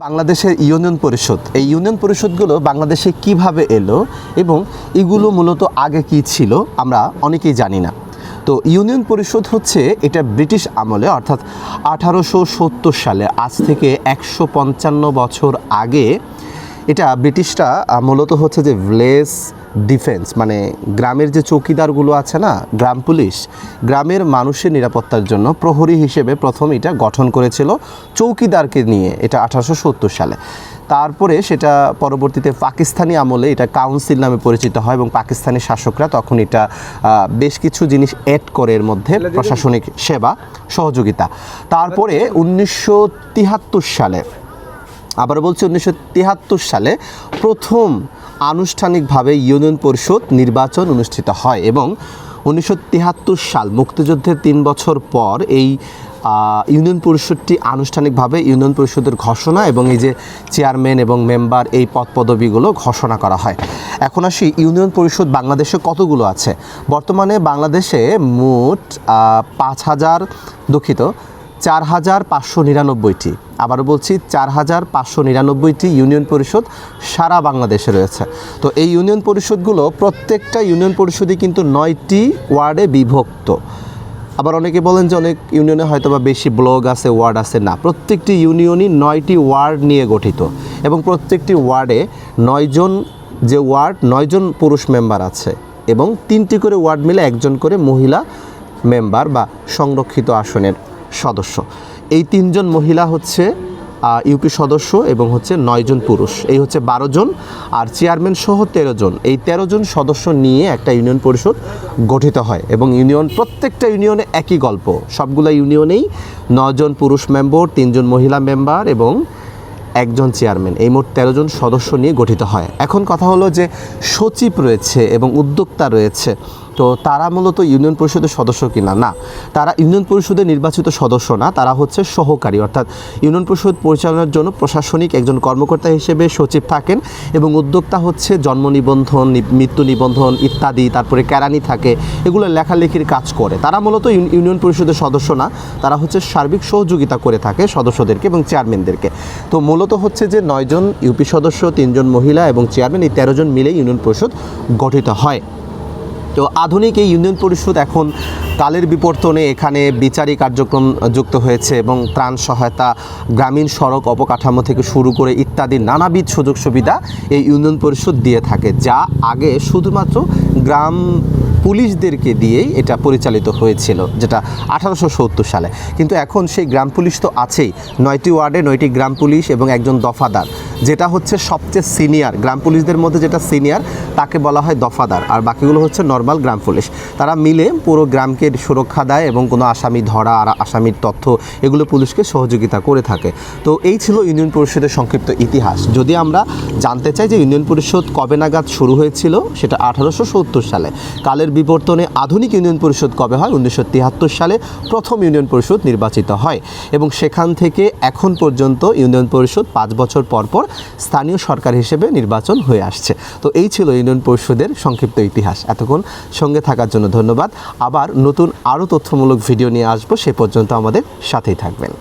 বাংলাদেশের ইউনিয়ন পরিষদ, এই ইউনিয়ন পরিষদগুলো বাংলাদেশে কিভাবে এলো এবং এগুলো মূলত আগে কি ছিল আমরা অনেকেই জানি না। তো ইউনিয়ন পরিষদ হচ্ছে এটা ব্রিটিশ আমলে অর্থাৎ 1870 সালে, আজ থেকে 155 বছর আগে এটা ব্রিটিশরা মূলত হচ্ছে যে ভিলেজ ডিফেন্স, মানে গ্রামের যে চৌকিদারগুলো আছে না, গ্রাম পুলিশ, গ্রামের মানুষের নিরাপত্তার জন্য প্রহরী হিসেবে প্রথম এটা গঠন করেছিল চৌকিদারকে নিয়ে, এটা 1870 সালে। তারপরে সেটা পরবর্তীতে পাকিস্তানি আমলে এটা কাউন্সিল নামে পরিচিত হয় এবং পাকিস্তানি শাসকরা তখন এটা বেশ কিছু জিনিস অ্যাড করে এর মধ্যে, প্রশাসনিক সেবা, সহযোগিতা। তারপরে 1973 সালে, আবার বলছি 1973 সালে প্রথম আনুষ্ঠানিকভাবে ইউনিয়ন পরিষদ নির্বাচন অনুষ্ঠিত হয় এবং 1973 সাল মুক্তিযুদ্ধের 3 বছর পর এই ইউনিয়ন পরিষদটি আনুষ্ঠানিকভাবে ইউনিয়ন পরিষদের ঘোষণা এবং এই যে চেয়ারম্যান এবং মেম্বার এই পদপদবিগুলো ঘোষণা করা হয়। এখন আসি ইউনিয়ন পরিষদ বাংলাদেশে কতগুলো আছে। বর্তমানে বাংলাদেশে মোট 4,599টি, আবারও বলছি 4,599টি ইউনিয়ন পরিষদ সারা বাংলাদেশে রয়েছে। তো এই ইউনিয়ন পরিষদগুলো প্রত্যেকটা ইউনিয়ন পরিষদই কিন্তু 9টি ওয়ার্ডে বিভক্ত। আবার অনেকে বলেন যে অনেক ইউনিয়নে হয়তো বা বেশি ব্লক আছে, ওয়ার্ড আছে, না, প্রত্যেকটি ইউনিয়নই 9টি ওয়ার্ড নিয়ে গঠিত এবং প্রত্যেকটি ওয়ার্ডে 9 জন, যে ওয়ার্ড 9 জন পুরুষ মেম্বার আছে এবং 3টি করে ওয়ার্ড মিলে 1 জন করে মহিলা মেম্বার বা সংরক্ষিত আসনের সদস্য। এই 3 জন মহিলা হচ্ছে ইউপি সদস্য এবং হচ্ছে 9 জন পুরুষ, এই হচ্ছে 12 জন, আর চেয়ারম্যান সহ 13 জন। এই 13 জন সদস্য নিয়ে একটা ইউনিয়ন পরিষদ গঠিত হয় এবং প্রত্যেকটা ইউনিয়নে একই গল্প, সবগুলো ইউনিয়নেই 9 জন পুরুষ মেম্বার, 3 জন মহিলা মেম্বার এবং 1 জন চেয়ারম্যান, এই মোট 13 জন সদস্য নিয়ে গঠিত হয়। এখন কথা হলো যে সচিব রয়েছে এবং উদ্যোক্তা রয়েছে, তো তারা মূলত ইউনিয়ন পরিষদের সদস্য কিনা? না, তারা ইউনিয়ন পরিষদের নির্বাচিত সদস্য না, তারা হচ্ছে সহকারী, অর্থাৎ ইউনিয়ন পরিষদ পরিচালনার জন্য প্রশাসনিক একজন কর্মকর্তা হিসেবে সচিব থাকেন এবং উদ্যোক্তা হচ্ছে জন্ম নিবন্ধন, মৃত্যু নিবন্ধন ইত্যাদি, তারপরে কেরানি থাকে, এগুলো লেখালেখির কাজ করে। তারা মূলত ইউনিয়ন পরিষদের সদস্য না, তারা হচ্ছে সার্বিক সহযোগিতা করে থাকে সদস্যদেরকে এবং চেয়ারম্যানদেরকে। তো মূলত হচ্ছে যে 9 জন ইউপি সদস্য, 3 জন মহিলা এবং চেয়ারম্যান, এই 13 জন মিলে ইউনিয়ন পরিষদ গঠিত হয়। তো আধুনিক এই ইউনিয়ন পরিষদ এখন কালের বিবর্তনে এখানে বিচারিক কার্যক্রম যুক্ত হয়েছে এবং ত্রাণ সহায়তা, গ্রামীণ সড়ক অবকাঠামো থেকে শুরু করে ইত্যাদি নানাবিধ সুযোগ সুবিধা এই ইউনিয়ন পরিষদ দিয়ে থাকে, যা আগে শুধুমাত্র গ্রাম পুলিশদেরকে দিয়েই এটা পরিচালিত হয়েছিল, যেটা 1870 সালে। কিন্তু এখন সেই গ্রাম পুলিশ তো আছেই, 9টি ওয়ার্ডে 9টি গ্রাম পুলিশ এবং 1 জন দফাদার, যেটা হচ্ছে সবচেয়ে সিনিয়র গ্রাম পুলিশদের মধ্যে, যেটা সিনিয়র তাকে বলা হয় দফাদার, আর বাকিগুলো হচ্ছে নর্মাল গ্রাম পুলিশ। তারা মিলে পুরো গ্রামকে সুরক্ষা দেয় এবং কোনো আসামি ধরা আর আসামির তথ্য এগুলো পুলিশকে সহযোগিতা করে থাকে। তো এই ছিল ইউনিয়ন পরিষদের সংক্ষিপ্ত ইতিহাস। যদি আমরা জানতে চাই যে ইউনিয়ন পরিষদ কবে নাগাদ শুরু হয়েছিল, সেটা 1870 সালে। কালের বিবর্তনে আধুনিক ইউনিয়ন পরিষদ কবে হয়? 1973 সালে প্রথম ইউনিয়ন পরিষদ নির্বাচিত হয় এবং সেখান থেকে এখন পর্যন্ত ইউনিয়ন পরিষদ 5 বছর পর পর স্থানীয় সরকার হিসেবে নির্বাচন হয়ে আসছে। তো এই ছিল ইউনিয়ন পরিষদের সংক্ষিপ্ত ইতিহাস। এতক্ষণ সঙ্গে থাকার জন্য ধন্যবাদ। আবার নতুন আরও তথ্যমূলক ভিডিও নিয়ে আসবো, সে পর্যন্ত আমাদের সাথেই থাকবেন।